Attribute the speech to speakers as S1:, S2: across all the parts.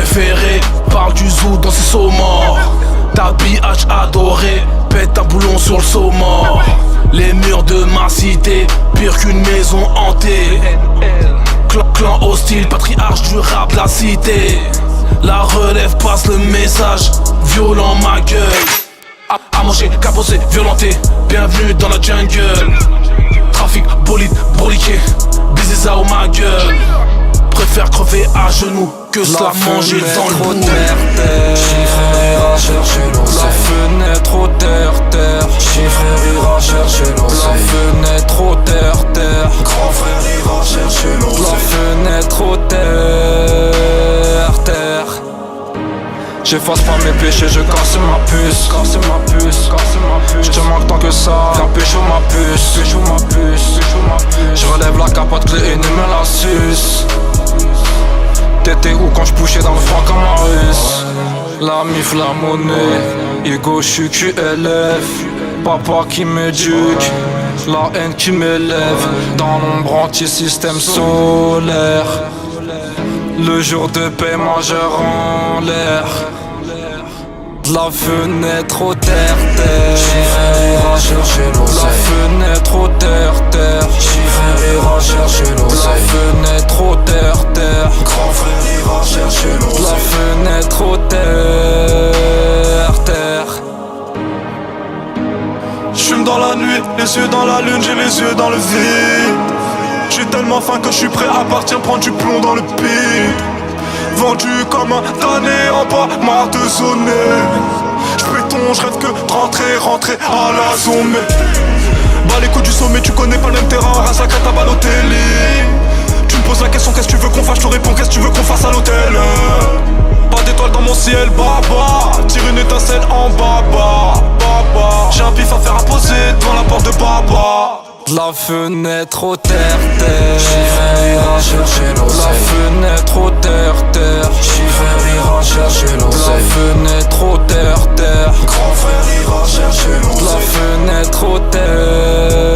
S1: préféré parle du zoo dans ses saumons. Ta biatch adorée pète un boulon sur le saumon. Les murs de ma cité, pire qu'une maison hantée. Clan hostile, patriarche du rap de la cité. La relève passe le message, violent ma gueule. À manger, capoté, violenté, bienvenue dans la jungle. Trafic, bolide, broliqué, baiser ça ou ma gueule. Préfère crever à genoux que se la manger dans le bout.
S2: Chiffre ira chercher l'oseille. La fenêtre au terre. Chiffre ira chercher l'oseille. La fenêtre au terre. Grand frère ira chercher l'oseille. La fenêtre au terre. J'efface pas mes péchés, je casse ma puce. Je te manque tant que ça. Car pécho ma puce. Je relève la capote clé et ne me la suce. T'étais où quand j'pouchais dans le froid comme un russe? La mif, la monnaie, ego, j'suis QLF. Papa qui m'éduque, la haine qui m'élève. Dans l'ombre anti-système solaire. Le jour de paiement je rends l'air. De la fenêtre au terre. Chiffre ira chercher l'oseille. La fenêtre au terre. Chiffre ira chercher l'oseille. La fenêtre au terre. Grand frère ira chercher l'oseille. La fenêtre au terre.
S3: J'fume dans la nuit, les yeux dans la lune, j'ai les yeux dans le vide. J'ai tellement faim que je suis prêt à partir prendre du plomb dans le pied. Vendu comme un damné en bas, marre de zoner. J'prétends, j'rêve que de rentrer à la zone. Bah les coups du sommet, tu connais pas le même terrain, un sac à ta balle au télé. Tu me poses la question, qu'est-ce que tu veux qu'on fasse, je te réponds, qu'est-ce que tu veux qu'on fasse à l'hôtel. Pas d'étoiles dans mon ciel, baba. Tire une étincelle en baba. J'ai un pif à faire imposer devant la porte de baba.
S2: De la fenêtre au terre. Chiffre ira chercher l'oseille. La fenêtre au terre. Chiffre ira chercher l'oseille. La fenêtre au terre. Grand frère ira chercher l'oseille. La fenêtre au terre.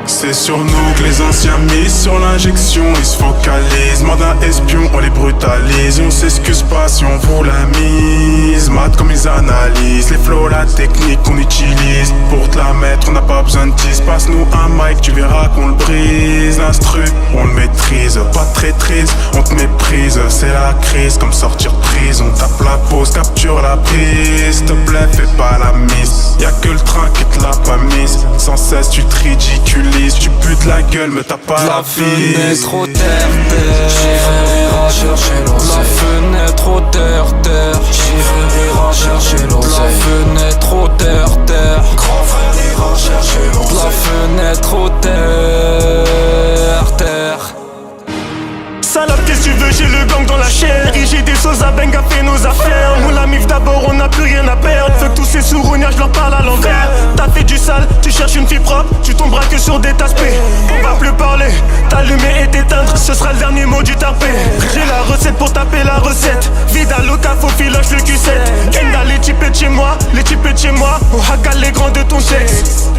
S4: C'est sur nous que les anciens misent sur l'injection, ils se focalisent. Mandat espion, on les brutalise. On s'excuse pas si on vous la mise. Mat comme ils analysent les flows, la technique qu'on utilise. Pour te la mettre, on n'a pas besoin de 10. Passe-nous un mic, tu verras qu'on le brise. L'instru, on le maîtrise. Pas de traîtrise, on te méprise. C'est la crise, comme sortir de prison. Tape la pause, capture la prise. S'il te plaît, fais pas la miss. Y'a que le train qui te l'a pas mise. Sans cesse, tu te ridiculises. Tu pues de la gueule, mais t'as pas la bise.
S2: La fenêtre au terre. Chiffre ira chercher l'oseille. La fenêtre au terre. Chiffre ira chercher l'oseille. La fenêtre au terre. Grand frère ira chercher l'oseille. La fenêtre au terre.
S3: Salope, qu'est-ce que tu veux, j'ai le gang dans la chair. Et j'ai des choses à bang à faire nos affaires. Moula mif d'abord, on n'a plus rien à perdre. Fais que tous ces souronières, je leur parle à l'envers. T'as fait du sale, tu cherches une fille propre. Tu tomberas que sur des taspes. On va plus parler, t'allumer et t'éteindre. Ce sera le dernier mot du tarpé. J'ai la recette pour taper la recette. Vida loca, faut filoche le Q7. Kenda, les types de chez moi, les types de chez moi. On hackale les grands de ton sexe.